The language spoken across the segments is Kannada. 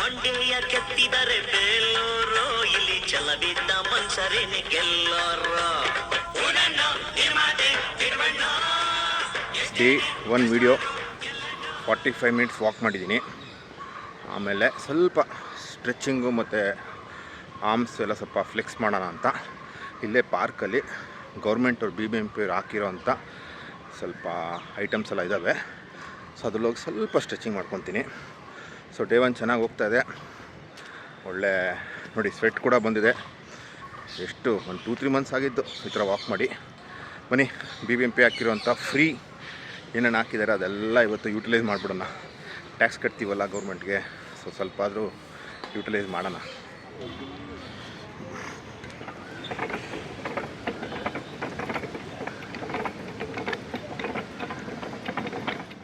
ಮಂಡ್ಯ ಕೆತ್ತಿದರೆ ಬೇಲೂರು, ಇಲ್ಲಿ ಚಲವಿದ್ದ ಮನ್ಸರೇನೆ ಗೆಲ್ಲೋರು. ಡೇ 1 ವಿಡಿಯೋ 45 ಮಿನಿಟ್ಸ್ ವಾಕ್ ಮಾಡಿದ್ದೀನಿ. ಆಮೇಲೆ ಸ್ವಲ್ಪ ಸ್ಟ್ರೆಚ್ಚಿಂಗು ಮತ್ತು ಆರ್ಮ್ಸ್ ಎಲ್ಲ ಸ್ವಲ್ಪ ಫ್ಲೆಕ್ಸ್ ಮಾಡೋಣ ಅಂತ ಇಲ್ಲೇ ಪಾರ್ಕಲ್ಲಿ ಗೌರ್ಮೆಂಟವ್ರು BBMP ಅವ್ರು ಹಾಕಿರೋ ಅಂಥ ಸ್ವಲ್ಪ ಐಟಮ್ಸ್ ಎಲ್ಲ ಇದ್ದಾವೆ. ಸೊ ಅದ್ರಲ್ಲೋಗಿ ಸ್ವಲ್ಪ ಸ್ಟ್ರೆಚಿಂಗ್ ಮಾಡ್ಕೊತೀನಿ. ಸೊ ಡೇ 1 ಚೆನ್ನಾಗಿ ಹೋಗ್ತಾಯಿದೆ. ಒಳ್ಳೆ ನೋಡಿ ಸ್ವೆಟ್ ಕೂಡ ಬಂದಿದೆ. ಎಷ್ಟು ಒಂದು 2-3 ಮಂತ್ಸ್ ಆಗಿದ್ದು ಈ ಥರ ವಾಕ್ ಮಾಡಿ. ಬನ್ನಿ BBMP ಹಾಕಿರೋಂಥ ಫ್ರೀ ಏನೇನು ಹಾಕಿದ್ದಾರೆ ಅದೆಲ್ಲ ಇವತ್ತು ಯೂಟಿಲೈಸ್ ಮಾಡಿಬಿಡೋಣ. ಟ್ಯಾಕ್ಸ್ ಕಟ್ತೀವಲ್ಲ ಗೌರ್ಮೆಂಟ್ಗೆ, ಸೊ ಸ್ವಲ್ಪ ಆದರೂ ಯೂಟಿಲೈಸ್ ಮಾಡೋಣ.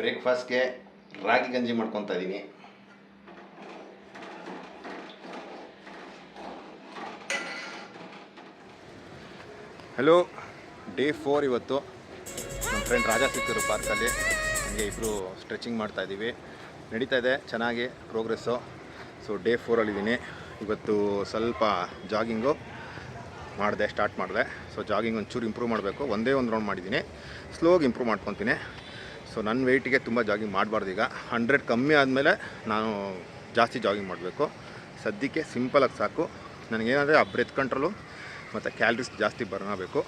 ಬ್ರೇಕ್ಫಾಸ್ಟ್ಗೆ ರಾಗಿ ಗಂಜಿ ಮಾಡ್ಕೊತಾ ಇದ್ದೀನಿ. ಹಲೋ, ಡೇ 4 ಇವತ್ತು. ನಮ್ಮ ಫ್ರೆಂಡ್ ರಾಜಾ ಸಿಕ್ಕಿದ್ರು ಪಾರ್ಕಲ್ಲಿ. ಹಂಗೆ ಇಬ್ಬರು ಸ್ಟ್ರೆಚಿಂಗ್ ಮಾಡ್ತಾಯಿದ್ದೀವಿ. ನಡೀತಾ ಇದೆ ಚೆನ್ನಾಗಿ ಪ್ರೋಗ್ರೆಸ್ಸು. So day 4ಅಲ್ಲಿದ್ದೀನಿ. ಇವತ್ತು ಸ್ವಲ್ಪ ಜಾಗಿಂಗು ಸ್ಟಾರ್ಟ್ ಮಾಡಿದೆ. ಸೊ ಜಾಗಿಂಗ್ ಒಂಚೂರು ಇಂಪ್ರೂವ್ ಮಾಡಬೇಕು. ಒಂದೇ ಒಂದು ರೌಂಡ್ ಮಾಡಿದ್ದೀನಿ, ಸ್ಲೋಗಿ ಇಂಪ್ರೂವ್ ಮಾಡ್ಕೊತೀನಿ. ಸೊ ನನ್ನ ವೆಯ್ಟಿಗೆ ತುಂಬ ಜಾಗಿಂಗ್ ಮಾಡಬಾರ್ದು. ಈಗ 100 ಕಮ್ಮಿ ಆದಮೇಲೆ ನಾನು ಜಾಸ್ತಿ ಜಾಗಿಂಗ್ ಮಾಡಬೇಕು. ಸದ್ಯಕ್ಕೆ ಸಿಂಪಲಾಗಿ ಸಾಕು. ನನಗೇನಾದರೆ ಆ ಬ್ರೆತ್ ಕಂಟ್ರೋಲು ಮತ್ತು ಕ್ಯಾಲ್ರೀಸ್ ಜಾಸ್ತಿ ಬರ್ನ್ ಆಗಬೇಕು.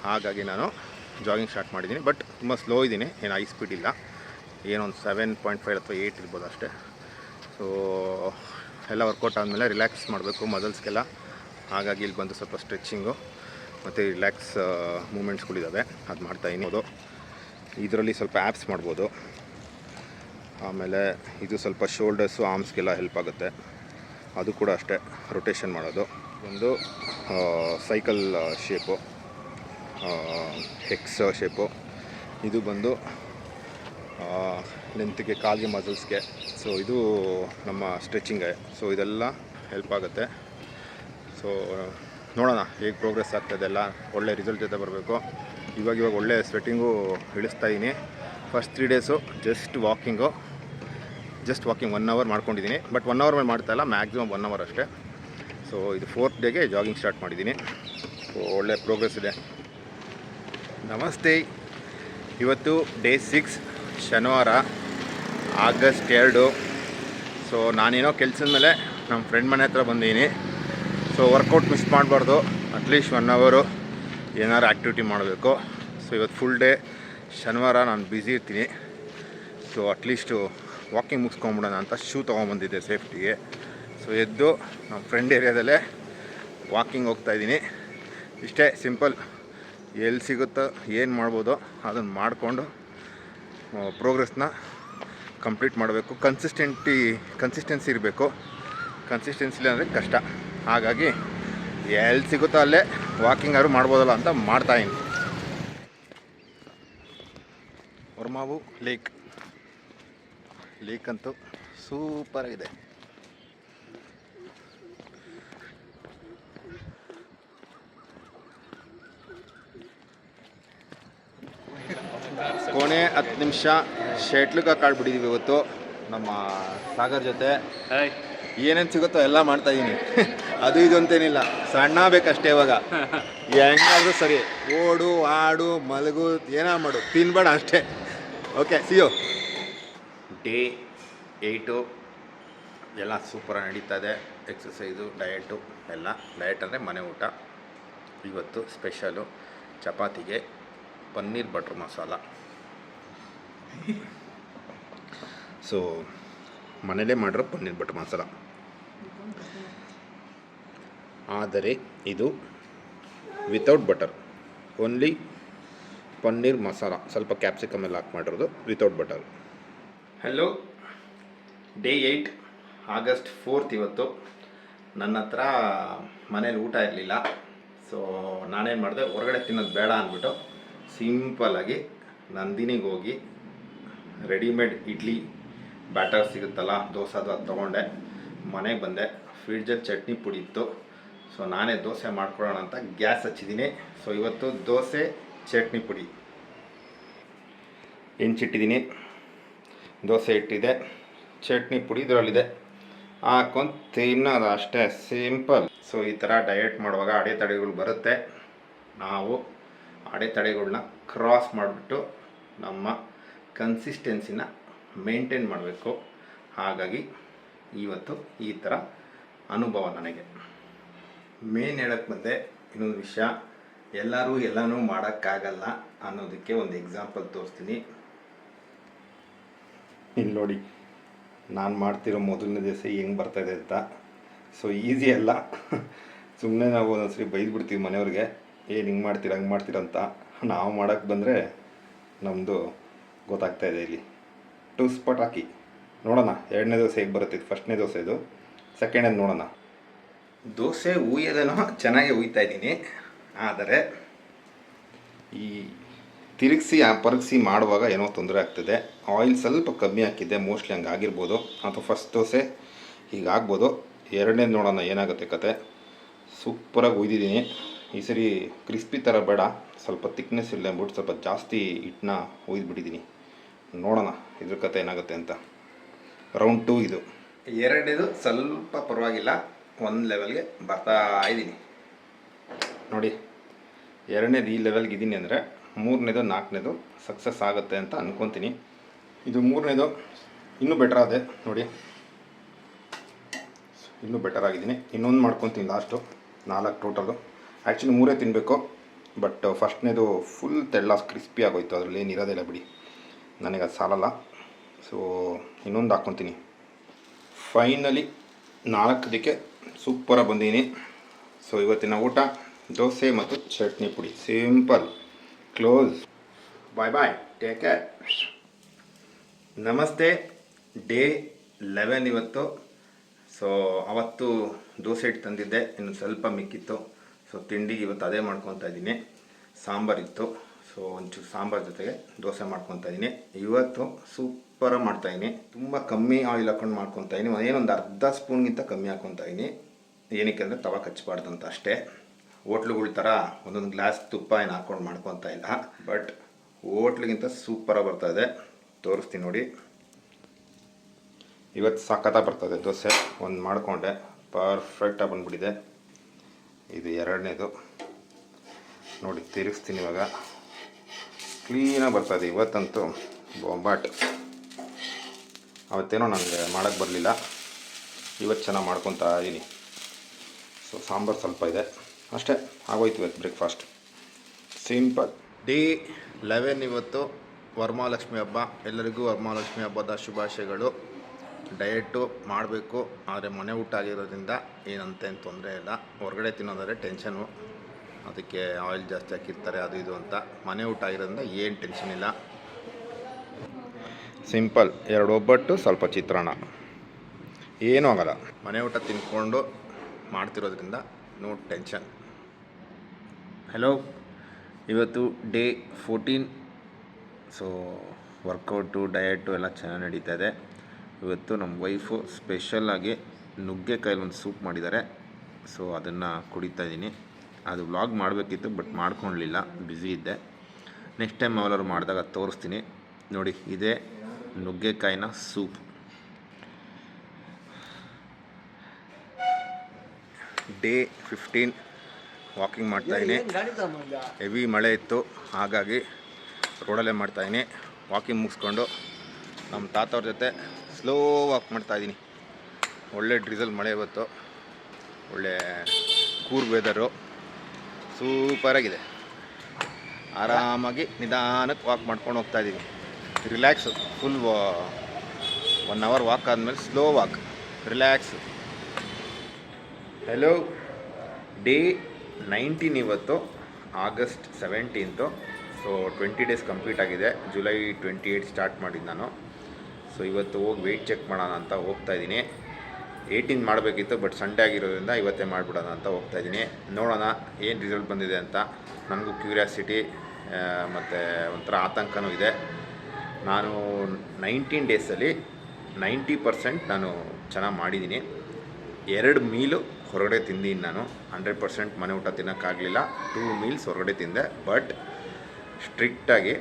ಹಾಗಾಗಿ ನಾನು ಜಾಗಿಂಗ್ ಸ್ಟಾರ್ಟ್ ಮಾಡಿದ್ದೀನಿ. ಬಟ್ ತುಂಬ ಸ್ಲೋ ಇದ್ದೀನಿ, ಏನು ಹೈ ಸ್ಪೀಡ್ ಇಲ್ಲ. ಏನೊಂದು 7.5 ಅಥವಾ 8 ಇರ್ಬೋದು ಅಷ್ಟೇ. ಸೊ ಎಲ್ಲ ವರ್ಕೌಟ್ ಆದಮೇಲೆ ರಿಲ್ಯಾಕ್ಸ್ ಮಾಡಬೇಕು ಮಸಲ್ಸ್ಗೆಲ್ಲ. ಹಾಗಾಗಿ ಇಲ್ಲಿ ಬಂದು ಸ್ವಲ್ಪ ಸ್ಟ್ರೆಚ್ಚಿಂಗು ಮತ್ತು ರಿಲ್ಯಾಕ್ಸ್ ಮೂಮೆಂಟ್ಸ್ಗಳಿದ್ದಾವೆ, ಅದು ಮಾಡ್ತಾಯಿದ್ದೀನಿ. ಇದರಲ್ಲಿ ಸ್ವಲ್ಪ ಆ್ಯಪ್ಸ್ ಮಾಡ್ಬೋದು. ಆಮೇಲೆ ಇದು ಸ್ವಲ್ಪ ಶೋಲ್ಡರ್ಸು ಆರ್ಮ್ಸ್ಗೆಲ್ಲ ಹೆಲ್ಪ್ ಆಗುತ್ತೆ. ಅದು ಕೂಡ ಅಷ್ಟೇ, ರೊಟೇಷನ್ ಮಾಡೋದು. ಒಂದು ಸೈಕಲ್ ಶೇಪು, ಹೆಕ್ಸ್ ಶೇಪು. ಇದು ಬಂದು ಲೆಂತ್ಗೆ, ಕಾಲಿಗೆ, ಮಸಲ್ಸ್ಗೆ. ಸೊ ಇದು ನಮ್ಮ ಸ್ಟ್ರೆಚಿಂಗೆ. ಸೊ ಇದೆಲ್ಲ ಹೆಲ್ಪ್ ಆಗುತ್ತೆ. ಸೊ ನೋಡೋಣ ಹೇಗೆ ಪ್ರೋಗ್ರೆಸ್ ಆಗ್ತದೆ. ಎಲ್ಲ ಒಳ್ಳೆ ರಿಸಲ್ಟ್ ಜೊತೆ ಬರಬೇಕು. ಇವಾಗ ಒಳ್ಳೆ ಸ್ವೆಟ್ಟಿಂಗು ಇಳಿಸ್ತಾಯಿದ್ದೀನಿ. First 3 days just walking 1 hour ಮಾಡ್ಕೊಂಡಿದ್ದೀನಿ. ಬಟ್ 1 ಅವರ್ ಮೇಲೆ ಮಾಡ್ತಾಯಿಲ್ಲ, ಮ್ಯಾಕ್ಸಿಮಮ್ 1 ಅವರ್ ಅಷ್ಟೇ. ಸೊ ಇದು 4th ಡೇಗೆ ಜಾಗಿಂಗ್ ಸ್ಟಾರ್ಟ್ ಮಾಡಿದ್ದೀನಿ. ಸೊ ಒಳ್ಳೆ ಪ್ರೋಗ್ರೆಸ್ ಇದೆ. ನಮಸ್ತೆ. ಇವತ್ತು ಡೇ 6, ಶನಿವಾರ, ಆಗಸ್ಟ್ 2. ಸೊ ನಾನೇನೋ ಕೆಲಸದ ಮೇಲೆ ನಮ್ಮ ಫ್ರೆಂಡ್ ಮನೆ ಹತ್ರ ಬಂದಿದ್ದೀನಿ. ಸೊ ವರ್ಕೌಟ್ ಮಿಸ್ ಮಾಡಬಾರ್ದು. ಅಟ್ಲೀಸ್ಟ್ 1 ಅವರು ಏನಾದ್ರು ಆ್ಯಕ್ಟಿವಿಟಿ ಮಾಡಬೇಕು. ಸೊ ಇವತ್ತು ಫುಲ್ ಡೇ ಶನಿವಾರ ನಾನು ಬ್ಯುಸಿ ಇರ್ತೀನಿ. ಸೊ ಅಟ್ಲೀಸ್ಟು ವಾಕಿಂಗ್ ಮುಗಿಸ್ಕೊಂಬಿಡೋಣ ಅಂತ ಶೂ ತೊಗೊಂಬಂದಿದ್ದೆ ಸೇಫ್ಟಿಗೆ. ಸೊ ಎದ್ದು ನಮ್ಮ ಫ್ರೆಂಡ್ ಏರಿಯಾದಲ್ಲೇ ವಾಕಿಂಗ್ ಹೋಗ್ತಾಯಿದ್ದೀನಿ. ಇಷ್ಟೇ ಸಿಂಪಲ್. ಎಲ್ಲಿ ಸಿಗುತ್ತೋ ಏನು ಮಾಡ್ಬೋದೋ ಅದನ್ನು ಮಾಡಿಕೊಂಡು ಪ್ರೋಗ್ರೆಸ್ನ ಕಂಪ್ಲೀಟ್ ಮಾಡಬೇಕು. ಕನ್ಸಿಸ್ಟೆನ್ಸಿ ಇರಬೇಕು. ಕನ್ಸಿಸ್ಟೆನ್ಸಿ ಅಂದರೆ ಕಷ್ಟ. ಹಾಗಾಗಿ ಎಲ್ಲಿ ಸಿಗುತ್ತೋ ಅಲ್ಲೇ ವಾಕಿಂಗ್ ಆದ್ರೂ ಮಾಡ್ಬೋದಲ್ಲ ಅಂತ ಮಾಡ್ತಾಯಿದ್ದೀನಿ. ಹೊರಮಾವು ಲೇಕ್ ಅಂತೂ ಸೂಪರಾಗಿದೆ. ಕೊನೆ 10 ನಿಮಿಷ ಶೆಟ್ಲ್ಗೆ ಕಾಡ್ಬಿಟ್ಟಿದ್ದೀವಿ ಇವತ್ತು ನಮ್ಮ ಸಾಗರ್ ಜೊತೆ. ಏನೇನು ಸಿಗುತ್ತೋ ಎಲ್ಲ ಮಾಡ್ತಾಯಿದ್ದೀನಿ. ಅದು ಇದು ಅಂತೇನಿಲ್ಲ, ಸಣ್ಣ ಬೇಕಷ್ಟೇ. ಇವಾಗ ಹೆಂಗಾದ್ರೂ ಸರಿ, ಓಡು, ಆಡು, ಮಲಗು, ಏನೋ ಮಾಡು, ತಿನ್ಬೇಡ ಅಷ್ಟೇ. ಓಕೆ, ಸಿಯೋ. ಡೇ 8 ಎಲ್ಲ ಸೂಪರಾಗಿ ನಡೀತಾ ಇದೆ. ಎಕ್ಸಸೈಸು, ಡಯಟು ಎಲ್ಲ. ಡಯಟ್ ಅಂದರೆ ಮನೆ ಊಟ. ಇವತ್ತು ಸ್ಪೆಷಲು ಚಪಾತಿಗೆ ಪನ್ನೀರ್ ಬಟರ್ ಮಸಾಲ. ಸೊ ಮನೇಲೇ ಮಾಡಿರೋ ಪನ್ನೀರ್ ಬಟರ್ ಮಸಾಲ, ಆದರೆ ಇದು without butter, only paneer masala. ಸ್ವಲ್ಪ ಕ್ಯಾಪ್ಸಿಕಮ್ ಎಲ್ಲ ಹಾಕಿ ಮಾಡಿರೋದು, without butter. Hello, day 8 August 4 ಇವತ್ತು. ನನ್ನ ಹತ್ರ ಮನೇಲಿ ಊಟ ಇರಲಿಲ್ಲ. ಸೊ ನಾನೇನು ಮಾಡಿದೆ, ಹೊರಗಡೆ ತಿನ್ನೋದು ಬೇಡ ಅಂದ್ಬಿಟ್ಟು ಸಿಂಪಲಾಗಿ ನಂದಿನಿಗೆ ಹೋಗಿ ರೆಡಿಮೇಡ್ ಇಡ್ಲಿ ಬ್ಯಾಟರ್ ಸಿಗುತ್ತಲ್ಲ, ದೋಸೆದು, ಅದು ತೊಗೊಂಡೆ. ಮನೆಗೆ ಬಂದೆ. ಫ್ರಿಡ್ಜಲ್ಲಿ ಚಟ್ನಿ ಪುಡಿ ಇತ್ತು. ಸೊ ನಾನೇ ದೋಸೆ ಮಾಡ್ಕೊಳ್ಳೋಣ ಅಂತ ಗ್ಯಾಸ್ ಹಚ್ಚಿದ್ದೀನಿ. ಸೊ ಇವತ್ತು ದೋಸೆ ಚಟ್ನಿ ಪುಡಿ ಹೆಂಚಿಟ್ಟಿದ್ದೀನಿ. ದೋಸೆ ಇಟ್ಟಿದೆ, ಚಟ್ನಿ ಪುಡಿ ಇದರಲ್ಲಿದೆ. ಹಾಕೊಂಡು ತಿನ್ನೋದು ಅಷ್ಟೇ, ಸಿಂಪಲ್. ಸೊ ಈ ಥರ ಡಯಟ್ ಮಾಡುವಾಗ ಅಡೆತಡೆಗಳು ಬರುತ್ತೆ. ನಾವು ಅಡೆತಡೆಗಳನ್ನ ಕ್ರಾಸ್ ಮಾಡಿಬಿಟ್ಟು ನಮ್ಮ ಕನ್ಸಿಸ್ಟೆನ್ಸಿನ ಮೇಂಟೈನ್ ಮಾಡಬೇಕು. ಹಾಗಾಗಿ ಇವತ್ತು ಈ ಥರ ಅನುಭವ ನನಗೆ. ಮೇನ್ ಹೇಳಕ್ಕೆ ಬಂದೆ ಇನ್ನೊಂದು ವಿಷಯ, ಎಲ್ಲರೂ ಎಲ್ಲನೂ ಮಾಡೋಕ್ಕಾಗಲ್ಲ ಅನ್ನೋದಕ್ಕೆ ಒಂದು ಎಕ್ಸಾಂಪಲ್ ತೋರಿಸ್ತೀನಿ. ಇಲ್ಲಿ ನೋಡಿ, ನಾನು ಮಾಡ್ತಿರೋ ಮೊದಲನೇ ದಿವಸ ಹೆಂಗೆ ಬರ್ತಾಯಿದೆ ಅಂತ. ಸೊ ಈಸಿ ಅಲ್ಲ. ಸುಮ್ಮನೆ ನಾವು ಒಂದೊಂದ್ಸರಿ ಬೈದ್ಬಿಡ್ತೀವಿ ಮನೆಯವ್ರಿಗೆ, ಏನು ಹಿಂಗೆ ಮಾಡ್ತೀರ ಹಂಗೆ ಮಾಡ್ತೀರಂತ. ನಾವು ಮಾಡೋಕ್ಕೆ ಬಂದರೆ ನಮ್ಮದು ಗೊತ್ತಾಗ್ತಾಯಿದೆ. ಇಲ್ಲಿ ಟು ಸ್ಪಾಟ್ ಹಾಕಿ ನೋಡೋಣ. ಎರಡನೇ ದೋಸೆ ಹೇಗೆ ಬರುತ್ತೆ. ಇದು ಫಸ್ಟ್ನೇ ದೋಸೆ, ಇದು ಸೆಕೆಂಡಲ್ಲಿ ನೋಡೋಣ. ದೋಸೆ ಉಯ್ಯೋದನ್ನು ಚೆನ್ನಾಗಿ ಉಯ್ತಾ ಇದ್ದೀನಿ, ಆದರೆ ಈ ತಿರುಗಿಸಿ ಪರಗಿಸಿ ಮಾಡುವಾಗ ಏನೋ ತೊಂದರೆ ಆಗ್ತದೆ. ಆಯಿಲ್ ಸ್ವಲ್ಪ ಕಮ್ಮಿ ಹಾಕಿದ್ದೆ, ಮೋಸ್ಟ್ಲಿ ಹಂಗೆ ಆಗಿರ್ಬೋದು. ಅಥವಾ ಫಸ್ಟ್ ದೋಸೆ ಹೀಗಾಗ್ಬೋದು. ಎರಡನೇದು ನೋಡೋಣ ಏನಾಗುತ್ತೆ ಕತೆ. ಸೂಪರಾಗಿ ಉಯ್ದಿದ್ದೀನಿ. ಈ ಸರಿ ಕ್ರಿಸ್ಪಿ ಥರ ಬೇಡ, ಸ್ವಲ್ಪ ತಿಕ್ನೆಸ್ ಇಲ್ಲ ಅಂದ್ಬಿಟ್ಟು ಸ್ವಲ್ಪ ಜಾಸ್ತಿ ಹಿಟ್ಟನ್ನ ಉಯ್ದುಬಿಟ್ಟಿದ್ದೀನಿ. ನೋಡೋಣ ಇದ್ರ ಕತೆ ಏನಾಗುತ್ತೆ ಅಂತ. ರೌಂಡ್ 2 ಇದು. ಎರಡನೇದು ಸ್ವಲ್ಪ ಪರವಾಗಿಲ್ಲ, ಒಂದು ಲೆವೆಲ್ಗೆ ಬರ್ತಾ ಇದ್ದೀನಿ ನೋಡಿ. ಎರಡನೇದು ಈ ಲೆವೆಲ್ಗೆ ಇದ್ದೀನಿ ಅಂದರೆ ಮೂರನೇದು ನಾಲ್ಕನೇದು ಸಕ್ಸಸ್ ಆಗುತ್ತೆ ಅಂತ ಅಂದ್ಕೊತೀನಿ. ಇದು ಮೂರನೇದು ಇನ್ನೂ ಬೆಟರ್ ಆದೆ ನೋಡಿ, ಇನ್ನೂ ಬೆಟರ್ ಆಗಿದ್ದೀನಿ. ಇನ್ನೊಂದು ಮಾಡ್ಕೊತೀನಿ ಲಾಸ್ಟು. 4 ಟೋಟಲು. ಆ್ಯಕ್ಚುಲಿ 3 ತಿನ್ನಬೇಕು, ಬಟ್ ಫಸ್ಟ್ನೇದು ಫುಲ್ ತೆಳ್ಳ ಕ್ರಿಸ್ಪಿ ಆಗೋಯ್ತು. ಅದರಲ್ಲಿ ಏನು ಇರೋದಿಲ್ಲ ಬಿಡಿ, ನನಗೆ ಅದು ಸಾಲಲ್ಲ. ಸೊ ಇನ್ನೊಂದು ಹಾಕ್ಕೊತೀನಿ. ಫೈನಲಿ 4ಕ್ಕೆ ಸೂಪರಾಗಿ ಬಂದೀನಿ. ಸೊ ಇವತ್ತಿನ ಊಟ ದೋಸೆ ಮತ್ತು ಚಟ್ನಿ ಪುಡಿ, ಸಿಂಪಲ್. ಕ್ಲೋಸ್. ಬಾಯ್ ಬಾಯ್, ಟೇಕ್ ಕೇರ್. ನಮಸ್ತೆ. ಡೇ 11 ಇವತ್ತು. ಸೊ ಅವತ್ತು ದೋಸೆ ಹಿಟ್ಟು ತಂದಿದ್ದೆ, ಇನ್ನು ಸ್ವಲ್ಪ ಮಿಕ್ಕಿತ್ತು. ಸೊ ತಿಂಡಿಗೆ ಇವತ್ತು ಅದೇ ಮಾಡ್ಕೊತಾ ಇದ್ದೀನಿ. ಸಾಂಬಾರಿತ್ತು, ಸೊ ಒಂಚೂರು ಸಾಂಬಾರು ಜೊತೆಗೆ ದೋಸೆ ಮಾಡ್ಕೊತಾ ಇದ್ದೀನಿ. ಇವತ್ತು ಸೂಪರಾಗಿ ಮಾಡ್ತಾಯಿದ್ದೀನಿ. ತುಂಬ ಕಮ್ಮಿ ಆಯಿಲ್ ಹಾಕ್ಕೊಂಡು ಮಾಡ್ಕೊತಾ ಇದ್ದೀನಿ. ಏನೊಂದು ಅರ್ಧ ಸ್ಪೂನ್ಗಿಂತ ಕಮ್ಮಿ ಹಾಕ್ಕೊತಾ ಇದ್ದೀನಿ. ಏನಕ್ಕೆ ಅಂದರೆ ತವ ಕಚ್ಚಬಾರ್ದಂತ ಅಷ್ಟೇ. ಹೋಟ್ಲುಗಳ ಥರ ಒಂದೊಂದು ಗ್ಲಾಸ್ ತುಪ್ಪ ಏನು ಹಾಕ್ಕೊಂಡು ಮಾಡ್ಕೊತಾ ಇಲ್ಲ, ಬಟ್ ಹೋಟ್ಲಿಗಿಂತ ಸೂಪರಾಗಿ ಬರ್ತಾಯಿದೆ. ತೋರಿಸ್ತೀನಿ ನೋಡಿ. ಇವತ್ತು ಸಖತ್ತಾಗಿ ಬರ್ತದೆ ದೋಸೆ. ಒಂದು ಮಾಡಿಕೊಂಡೆ, ಪರ್ಫೆಕ್ಟಾಗಿ ಬಂದುಬಿಟ್ಟಿದೆ. ಇದು ಎರಡನೇದು ನೋಡಿ, ತಿರುಗಿಸ್ತೀನಿ ಇವಾಗ. ಕ್ಲೀನಾಗಿ ಬರ್ತದೆ ಇವತ್ತಂತೂ ಬೊಂಬಾಟ್. ಅವತ್ತೇನೋ ನನಗೆ ಮಾಡೋಕ್ಕೆ ಬರಲಿಲ್ಲ, ಇವತ್ತು ಚೆನ್ನಾಗಿ ಮಾಡ್ಕೊತಾ ಇದ್ದೀನಿ. ಸೊ ಸಾಂಬಾರು ಸ್ವಲ್ಪ ಇದೆ ಅಷ್ಟೇ, ಆಗೋಯ್ತು ಇವತ್ತು ಬ್ರೇಕ್ಫಾಸ್ಟ್. ಸಿಂಪಲ್. ಡೇ 11 ಇವತ್ತು ವರಮಹಾಲಕ್ಷ್ಮಿ ಹಬ್ಬ. ಎಲ್ಲರಿಗೂ ವರಮಹಾಲಕ್ಷ್ಮಿ ಹಬ್ಬದ ಶುಭಾಶಯಗಳು. ಡಯಟು ಮಾಡಬೇಕು, ಆದರೆ ಮನೆ ಊಟ ಆಗಿರೋದ್ರಿಂದ ಏನಂತೇನು ತೊಂದರೆ ಇಲ್ಲ. ಹೊರಗಡೆ ತಿನ್ನೋದಾದರೆ ಟೆನ್ಷನು, ಅದಕ್ಕೆ ಆಯಿಲ್ ಜಾಸ್ತಿ ಹಾಕಿರ್ತಾರೆ ಅದು ಇದು ಅಂತ. ಮನೆ ಊಟ ಆಗಿರೋದ್ರಿಂದ ಏನು ಟೆನ್ಷನ್ ಇಲ್ಲ. ಸಿಂಪಲ್. 2 ಒಬ್ಬಟ್ಟು, ಸ್ವಲ್ಪ ಚಿತ್ರಾನ್ನ, ಏನೂ ಆಗಲ್ಲ. ಮನೆ ಊಟ ತಿನ್ಕೊಂಡು ಮಾಡ್ತಿರೋದ್ರಿಂದ ನೋ ಟೆನ್ಷನ್. ಹಲೋ, ಇವತ್ತು ಡೇ 14. ಸೊ ವರ್ಕೌಟು ಡಯಟು ಎಲ್ಲ ಚೆನ್ನಾಗಿ ನಡೀತಾ ಇದೆ. ಇವತ್ತು ನಮ್ಮ ವೈಫು ಸ್ಪೆಷಲಾಗಿ ನುಗ್ಗೆಕಾಯಲ್ಲಿ ಒಂದು ಸೂಪ್ ಮಾಡಿದ್ದಾರೆ. ಸೊ ಅದನ್ನು ಕುಡಿತಾ ಇದ್ದೀನಿ. ಅದು ವ್ಲಾಗ್ ಮಾಡಬೇಕಿತ್ತು, ಬಟ್ ಮಾಡ್ಕೊಳ್ಳಲಿಲ್ಲ, ಬ್ಯುಸಿ ಇದ್ದೆ. ನೆಕ್ಸ್ಟ್ ಟೈಮ್ ಅವಲರು ಮಾಡಿದಾಗ ತೋರಿಸ್ತೀನಿ ನೋಡಿ. ಇದೇ ನುಗ್ಗೆಕಾಯಿನ ಸೂಪ್. ಡೇ 15 ವಾಕಿಂಗ್ ಮಾಡ್ತಾಯಿದ್ದೀನಿ. ಹೆವಿ ಮಳೆ ಇತ್ತು, ಹಾಗಾಗಿ ರೋಡಲ್ಲೇ ಮಾಡ್ತಾಯಿದ್ದೀನಿ. ವಾಕಿಂಗ್ ಮುಗಿಸ್ಕೊಂಡು ನಮ್ಮ ತಾತವ್ರ ಜೊತೆ ಸ್ಲೋ ವಾಕ್ ಮಾಡ್ತಾಯಿದ್ದೀನಿ. ಒಳ್ಳೆ ಡ್ರಿಸಲ್ ಮಳೆ ಇವತ್ತು, ಒಳ್ಳೆ ಕೂರ್ಗ್ ವೆದರು, ಸೂಪರಾಗಿದೆ. ಆರಾಮಾಗಿ ನಿಧಾನಕ್ಕೆ ವಾಕ್ ಮಾಡ್ಕೊಂಡು ಹೋಗ್ತಾಯಿದ್ದೀನಿ. ರಿಲ್ಯಾಕ್ಸು, ಫುಲ್ 1 ಅವರ್ ವಾಕ್ ಆದಮೇಲೆ slow walk, relax. Hello, day 19 ಇವತ್ತು, ಆಗಸ್ಟ್ 17. ಸೊ 20 ಡೇಸ್ ಕಂಪ್ಲೀಟ್ ಆಗಿದೆ. ಜುಲೈ 28 ಸ್ಟಾರ್ಟ್ ಮಾಡಿದ್ದು ನಾನು. ಸೊ ಇವತ್ತು ಹೋಗಿ ವೆಯ್ಟ್ ಚೆಕ್ ಮಾಡೋಣ ಅಂತ ಹೋಗ್ತಾಯಿದ್ದೀನಿ. 18 ಮಾಡಬೇಕಿತ್ತು, ಬಟ್ ಸಂಡೇ ಆಗಿರೋದ್ರಿಂದ ಇವತ್ತೇ ಮಾಡಿಬಿಡೋಣ ಅಂತ ಹೋಗ್ತಾಯಿದ್ದೀನಿ. ನೋಡೋಣ ಏನು ರಿಸಲ್ಟ್ ಬಂದಿದೆ ಅಂತ. ನನಗೂ ಕ್ಯೂರಿಯಾಸಿಟಿ ಮತ್ತು ಒಂಥರ ಆತಂಕನೂ ಇದೆ. ನಾನು 19 ಡೇಸಲ್ಲಿ 90% ನಾನು ಚೆನ್ನಾಗಿ ಮಾಡಿದ್ದೀನಿ. 2 ಮೀಲು ಹೊರಗಡೆ ತಿಂದೀನಿ ನಾನು. 100% ಮನೆ ಊಟ ತಿನ್ನೋಕ್ಕಾಗಲಿಲ್ಲ. 2 ಮೀಲ್ಸ್ ಹೊರಗಡೆ ತಿಂದೆ, ಬಟ್ ಸ್ಟ್ರಿಕ್ಟಾಗಿ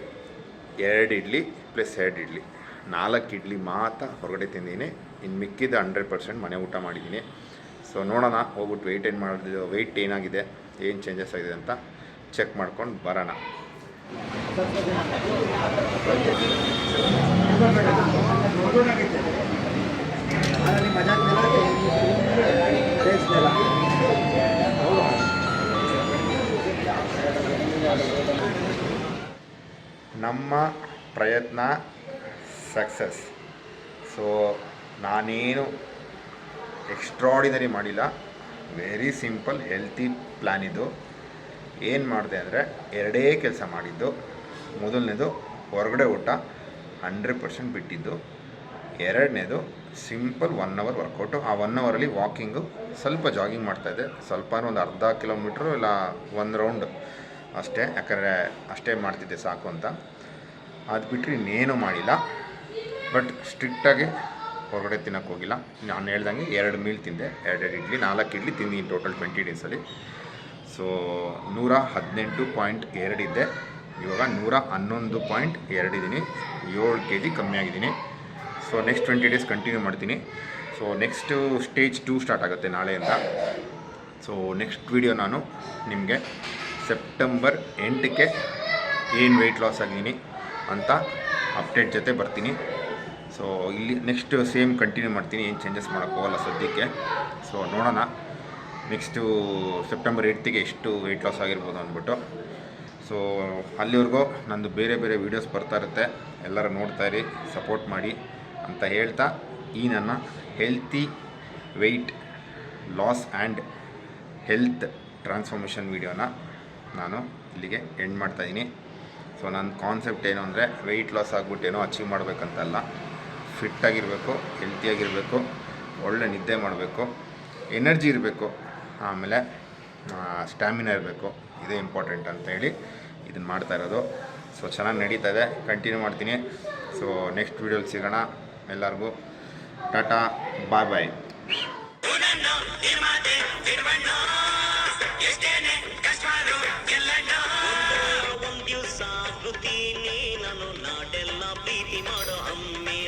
2 ಇಡ್ಲಿ ಪ್ಲಸ್ 2 ಇಡ್ಲಿ, 4 ಇಡ್ಲಿ ಮಾತ್ರ ಹೊರಗಡೆ ತಿಂದೀನಿ. ಇನ್ನು ಮಿಕ್ಕಿದ 100% ಮನೆ ಊಟ ಮಾಡಿದ್ದೀನಿ. ಸೊ ನೋಡೋಣ, ಹೋಗ್ಬಿಟ್ಟು ವೆಯ್ಟ್ ಏನಾಗಿದೆ, ಏನು ಚೇಂಜಸ್ ಆಗಿದೆ ಅಂತ ಚೆಕ್ ಮಾಡ್ಕೊಂಡು ಬರೋಣ. ನಮ್ಮ ಪ್ರಯತ್ನ ಸಕ್ಸಸ್. ಸೊ ನಾನೇನು ಎಕ್ಸ್ಟ್ರಾಡಿನರಿ ಮಾಡಿಲ್ಲ, ವೆರಿ ಸಿಂಪಲ್ ಹೆಲ್ತಿ ಪ್ಲ್ಯಾನ್ ಇದು. ಏನು ಮಾಡಿದೆ ಅಂದರೆ 2 ಕೆಲಸ ಮಾಡಿದ್ದು. ಮೊದಲನೇದು ಹೊರಗಡೆ ಊಟ 100% ಬಿಟ್ಟಿದ್ದು. 2ನೇದು ಸಿಂಪಲ್ 1 ಅವರ್ ವರ್ಕೌಟು. ಆ 1 ಅವರಲ್ಲಿ ವಾಕಿಂಗು, ಸ್ವಲ್ಪ ಜಾಗಿಂಗ್ ಮಾಡ್ತಾಯಿದ್ದೆ, ಸ್ವಲ್ಪ ಒಂದು ಅರ್ಧ ಕಿಲೋಮೀಟ್ರು ಇಲ್ಲ 1 ರೌಂಡ್ ಅಷ್ಟೇ, ಯಾಕಂದರೆ ಅಷ್ಟೇ ಮಾಡ್ತಿದ್ದೆ ಸಾಕು ಅಂತ. ಅದು ಬಿಟ್ಟರೆ ಇನ್ನೇನು ಮಾಡಿಲ್ಲ. ಬಟ್ ಸ್ಟ್ರಿಕ್ಟಾಗಿ ಹೊರಗಡೆ ತಿನ್ನೋಕ್ಕೆ ಹೋಗಿಲ್ಲ. ನಾನು ಹೇಳ್ದಂಗೆ 2 ಮೀಲ್ ತಿಂದೆ, 2 ಇಡ್ಲಿ, 4 ಇಡ್ಲಿ ತಿಂದಿದ್ದೀನಿ ಟೋಟಲ್ 20 ಡೇಸಲ್ಲಿ. ಸೊ 118.2 ಇದ್ದೆ, ಇವಾಗ 111.2 ಇದ್ದೀನಿ. 7 kg ಕಮ್ಮಿ ಆಗಿದ್ದೀನಿ. ಸೊ ನೆಕ್ಸ್ಟ್ 20 ಡೇಸ್ ಕಂಟಿನ್ಯೂ ಮಾಡ್ತೀನಿ. ಸೊ ನೆಕ್ಸ್ಟು ಸ್ಟೇಜ್ 2 ಸ್ಟಾರ್ಟ್ ಆಗುತ್ತೆ ನಾಳೆಯಿಂದ. ಸೊ ನೆಕ್ಸ್ಟ್ ವಿಡಿಯೋ ನಾನು ನಿಮಗೆ ಸೆಪ್ಟೆಂಬರ್ 8ಕ್ಕೆ ಏನು ವೆಯ್ಟ್ ಲಾಸ್ ಆಗಿದ್ದೀನಿ ಅಂತ ಅಪ್ಡೇಟ್ ಜೊತೆ ಬರ್ತೀನಿ. ಸೊ ಇಲ್ಲಿ ನೆಕ್ಸ್ಟ್ ಸೇಮ್ ಕಂಟಿನ್ಯೂ ಮಾಡ್ತೀನಿ, ಏನು ಚೇಂಜಸ್ ಮಾಡೋಕ್ಕೋಗಲ್ಲ ಸದ್ಯಕ್ಕೆ. ಸೊ ನೋಡೋಣ ನೆಕ್ಸ್ಟು ಸೆಪ್ಟೆಂಬರ್ 8ಗೆ ಎಷ್ಟು ವೆಯ್ಟ್ ಲಾಸ್ ಆಗಿರ್ಬೋದು ಅಂದ್ಬಿಟ್ಟು. ಸೊ ಅಲ್ಲಿವರೆಗೂ ನಂದು ಬೇರೆ ಬೇರೆ ವೀಡಿಯೋಸ್ ಬರ್ತಾ ಇರುತ್ತೆ, ಎಲ್ಲರೂ ನೋಡ್ತಾಯಿರಿ, ಸಪೋರ್ಟ್ ಮಾಡಿ ಅಂತ ಹೇಳ್ತಾ ಈ ನನ್ನ healthy weight loss and health transformation ವೀಡಿಯೋನ ನಾನು ಇಲ್ಲಿಗೆ ಎಂಡ್ ಮಾಡ್ತಾಯಿದ್ದೀನಿ. ಸೊ ನನ್ನ ಕಾನ್ಸೆಪ್ಟ್ ಏನು ಅಂದರೆ ವೆಯ್ಟ್ ಲಾಸ್ ಆಗ್ಬಿಟ್ಟು ಏನೋ ಅಚೀವ್ ಮಾಡಬೇಕಂತಲ್ಲ, ಫಿಟ್ಟಾಗಿರಬೇಕು, ಹೆಲ್ತಿಯಾಗಿರಬೇಕು, ಒಳ್ಳೆ ನಿದ್ದೆ ಮಾಡಬೇಕು, ಎನರ್ಜಿ ಇರಬೇಕು, ಆಮೇಲೆ ಸ್ಟ್ಯಾಮಿನಾ ಇರಬೇಕು. ಇದೇ ಇಂಪಾರ್ಟೆಂಟ್ ಅಂತ ಹೇಳಿ ಇದನ್ನು ಮಾಡ್ತಾ ಇರೋದು. ಸೊ ಚೆನ್ನಾಗಿ ನಡೀತಾ ಇದೆ, ಕಂಟಿನ್ಯೂ ಮಾಡ್ತೀನಿ. ಸೊ ನೆಕ್ಸ್ಟ್ ವೀಡಿಯೋಲಿ ಸಿಗೋಣ. ಎಲ್ಲರಿಗೂ ಟಾಟಾ, ಬಾಯ್ ಬಾಯ್. ಒಂದ್ ದಿವ್ಸ ನಾನು ನಾಡೆಲ್ಲ ಪ್ರೀತಿ ಮಾಡೋ ಅಮ್ಮಿ.